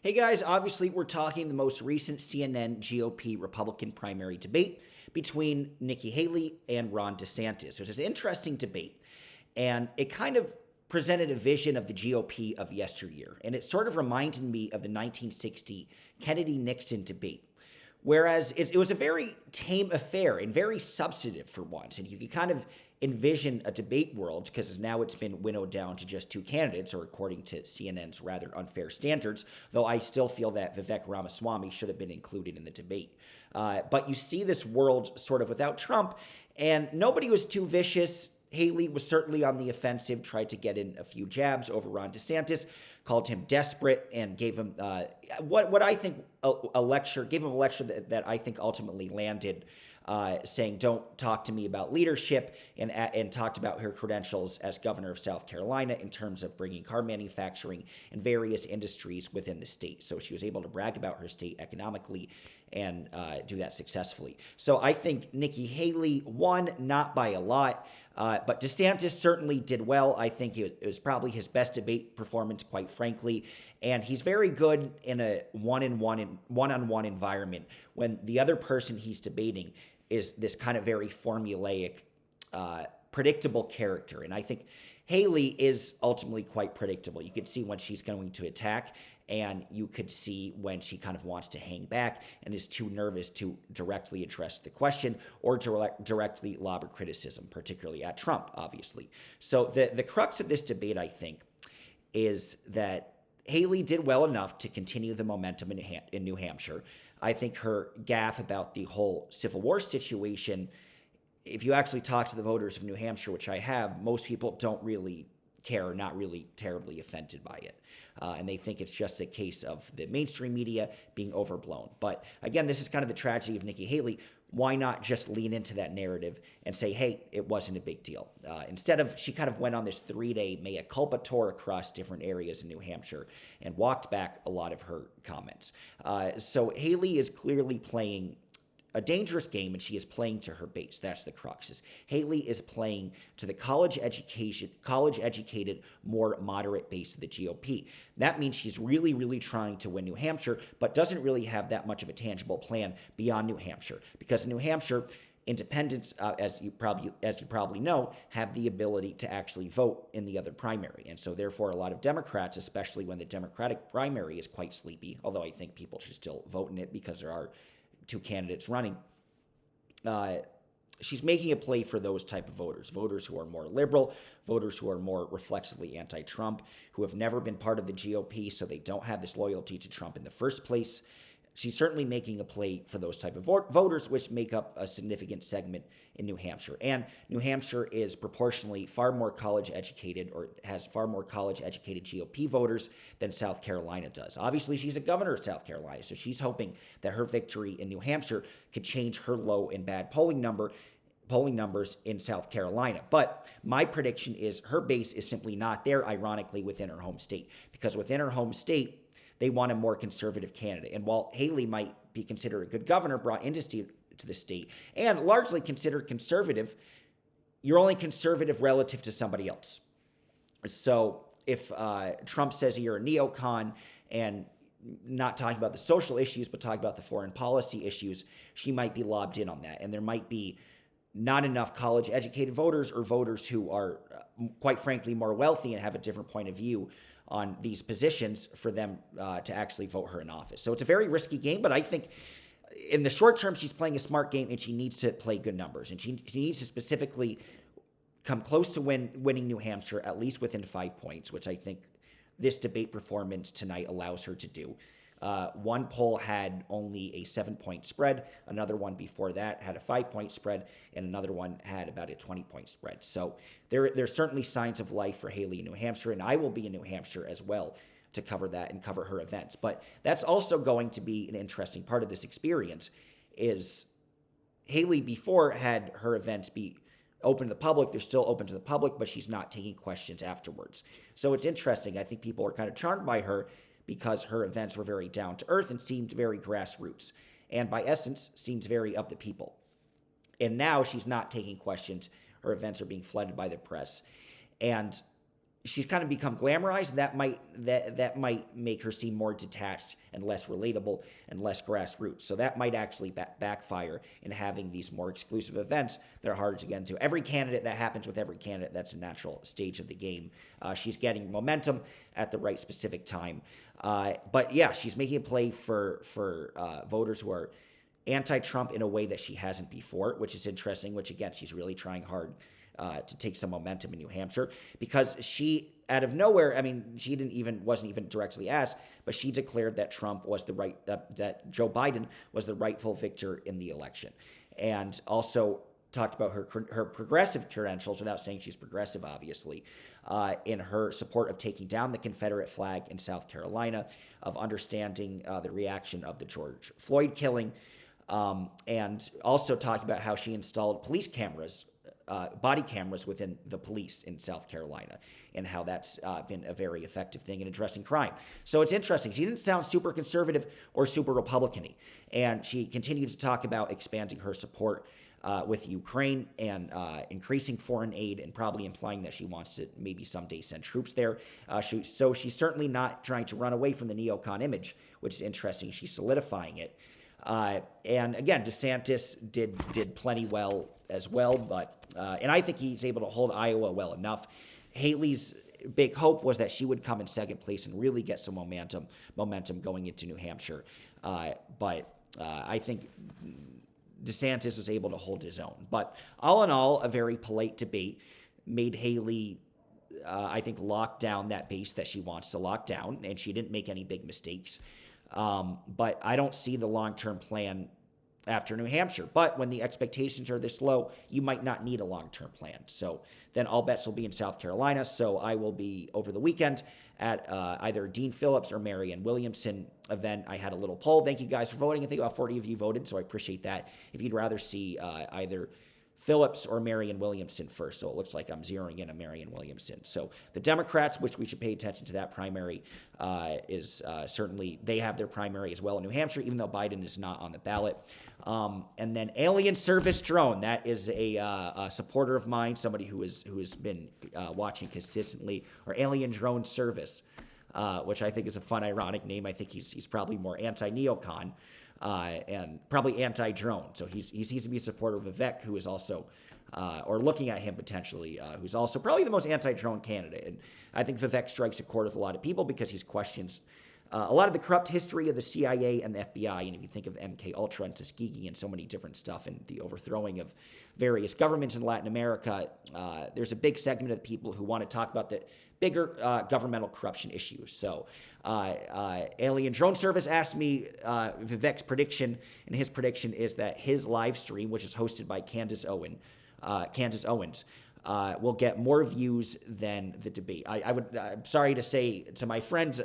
Hey guys, obviously we're talking the most recent CNN GOP Republican primary debate between Nikki Haley and Ron DeSantis. It was an interesting debate, and it kind of presented a vision of the GOP of yesteryear, and it sort of reminded me of the 1960 Kennedy-Nixon debate. Whereas it was a very tame affair and very substantive for once, and you could kind of envision a debate world because now it's been winnowed down to just two candidates, or according to CNN's rather unfair standards, though I still feel that Vivek Ramaswamy should have been included in the debate. But you see this world sort of without Trump, and nobody was too vicious. Haley was certainly on the offensive, tried to get in a few jabs over Ron DeSantis, called him desperate, and gave him what I think a lecture, gave him a lecture that I think ultimately landed, saying, "Don't talk to me about leadership," and talked about her credentials as governor of South Carolina in terms of bringing car manufacturing and various industries within the state. So she was able to brag about her state economically and do that successfully. So I think Nikki Haley won, not by a lot. But DeSantis certainly did well. I think it was probably his best debate performance, quite frankly. And he's very good in a one-on-one environment when the other person he's debating is this kind of very formulaic, predictable character. And I think Haley is ultimately quite predictable. You could see when she's going to attack, and you could see when she kind of wants to hang back and is too nervous to directly address the question or directly lob her criticism, particularly at Trump, obviously. So the crux of this debate, I think, is that Haley did well enough to continue the momentum in New Hampshire. I think her gaffe about the whole Civil War situation, if you actually talk to the voters of New Hampshire, which I have, most people don't really care, not really terribly offended by it. And they think it's just a case of the mainstream media being overblown. But again, this is kind of the tragedy of Nikki Haley. Why not just lean into that narrative and say, hey, it wasn't a big deal? Instead of, she kind of went on this 3-day mea culpa tour across different areas in New Hampshire and walked back a lot of her comments. So Haley is clearly playing a dangerous game, and she is playing to her base. That's the crux. Haley is playing to the college-educated, more moderate base of the GOP. That means she's really, really trying to win New Hampshire, but doesn't really have that much of a tangible plan beyond New Hampshire. Because in New Hampshire, independents, as you probably know, have the ability to actually vote in the other primary. And so therefore, a lot of Democrats, especially when the Democratic primary is quite sleepy, although I think people should still vote in it because there are two candidates running, she's making a play for those type of voters who are more liberal, voters who are more reflexively anti-Trump, who have never been part of the GOP, so they don't have this loyalty to Trump in the first place. She's certainly making a play for those type of voters, which make up a significant segment in New Hampshire. And New Hampshire is proportionally far more college-educated, or has far more college-educated GOP voters than South Carolina does. Obviously, she's a governor of South Carolina, so she's hoping that her victory in New Hampshire could change her low and bad polling numbers in South Carolina. But my prediction is her base is simply not there, ironically, within her home state. Because within her home state, they want a more conservative candidate. And while Haley might be considered a good governor, brought industry to the state, and largely considered conservative, you're only conservative relative to somebody else. So if Trump says you're a neocon and not talking about the social issues, but talking about the foreign policy issues, she might be lobbed in on that. And there might be not enough college-educated voters, or voters who are, quite frankly, more wealthy and have a different point of view on these positions for them to actually vote her in office. So it's a very risky game, but I think in the short term, she's playing a smart game, and she needs to play good numbers. And she needs to specifically come close to winning New Hampshire, at least within 5 points, which I think this debate performance tonight allows her to do. One poll had only a 7-point spread. Another one before that had a 5-point spread, and another one had about a 20-point spread. So there's certainly signs of life for Haley in New Hampshire, and I will be in New Hampshire as well to cover that and cover her events. But that's also going to be an interesting part of this experience. Is Haley before had her events be open to the public. They're still open to the public, but she's not taking questions afterwards. So it's interesting. I think people are kind of charmed by her, because her events were very down to earth and seemed very grassroots, and by essence seems very of the people. And now she's not taking questions. Her events are being flooded by the press. And she's kind of become glamorized. That might make her seem more detached and less relatable and less grassroots. So that might actually backfire in having these more exclusive events that are harder to get into. Every candidate, that happens with every candidate. That's a natural stage of the game. She's getting momentum at the right specific time. But yeah, she's making a play for voters who are anti-Trump in a way that she hasn't before, which is interesting, which again, she's really trying hard to take some momentum in New Hampshire, because she, out of nowhere, I mean, she wasn't even directly asked, but she declared that Trump was that Joe Biden was the rightful victor in the election, and also talked about her progressive credentials, without saying she's progressive, obviously, in her support of taking down the Confederate flag in South Carolina, of understanding the reaction of the George Floyd killing, and also talking about how she installed police cameras, body cameras within the police in South Carolina, and how that's been a very effective thing in addressing crime. So it's interesting. She didn't sound super conservative or super Republican-y, and she continued to talk about expanding her support with Ukraine and increasing foreign aid, and probably implying that she wants to maybe someday send troops there. So she's certainly not trying to run away from the neocon image, which is interesting. She's solidifying it. And again, DeSantis did plenty well as well, but and I think he's able to hold Iowa well enough. Haley's big hope was that she would come in second place and really get some momentum going into New Hampshire. But I think DeSantis was able to hold his own. But all in all, a very polite debate, made Haley, I think, lock down that base that she wants to lock down, and she didn't make any big mistakes. But I don't see the long-term plan after New Hampshire. But when the expectations are this low, you might not need a long-term plan. So then all bets will be in South Carolina. So I will be over the weekend at either Dean Phillips or Marianne Williamson event. I had a little poll. Thank you guys for voting. I think about 40 of you voted, so I appreciate that. If you'd rather see either Phillips or Marianne Williamson first. So it looks like I'm zeroing in on Marianne Williamson. So the Democrats, which we should pay attention to that primary, is certainly, they have their primary as well in New Hampshire, even though Biden is not on the ballot. And then Alien Service Drone, that is a supporter of mine, somebody who has been watching consistently, or Alien Drone Service, which I think is a fun, ironic name. I think he's probably more anti-neocon. And probably anti-drone. So he seems to be a supporter of Vivek, who is also, or looking at him potentially, who's also probably the most anti-drone candidate. And I think Vivek strikes a chord with a lot of people because he questions a lot of the corrupt history of the CIA and the FBI. And if you think of MK Ultra and Tuskegee and so many different stuff, and the overthrowing of various governments in Latin America, there's a big segment of the people who want to talk about the bigger governmental corruption issues. So Alien Drone Service asked me Vivek's prediction, and his prediction is that his live stream, which is hosted by Candace Owens, will get more views than the debate. I'm sorry to say to my friends,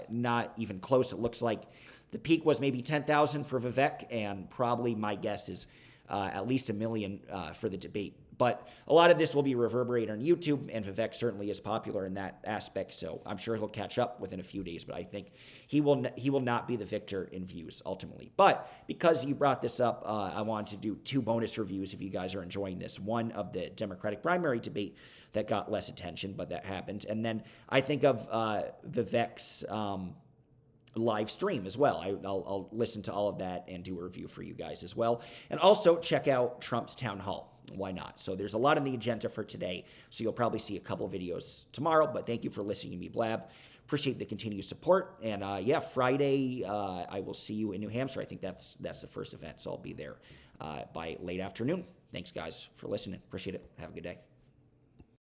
not even close. It looks like the peak was maybe 10,000 for Vivek, and probably my guess is at least 1 million for the debate. But a lot of this will be reverberated on YouTube, and Vivek certainly is popular in that aspect, so I'm sure he'll catch up within a few days, but I think he will not be the victor in views ultimately. But because you brought this up, I wanted to do 2 bonus reviews if you guys are enjoying this. One of the Democratic primary debate that got less attention, but that happened. And then I think of Vivek's live stream as well. I'll listen to all of that and do a review for you guys as well. And also check out Trump's town hall. Why not? So there's a lot on the agenda for today, so you'll probably see a couple videos tomorrow, but thank you for listening to me blab. Appreciate the continued support. And Friday, I will see you in New Hampshire. I think that's the first event, so I'll be there by late afternoon. Thanks, guys, for listening. Appreciate it. Have a good day.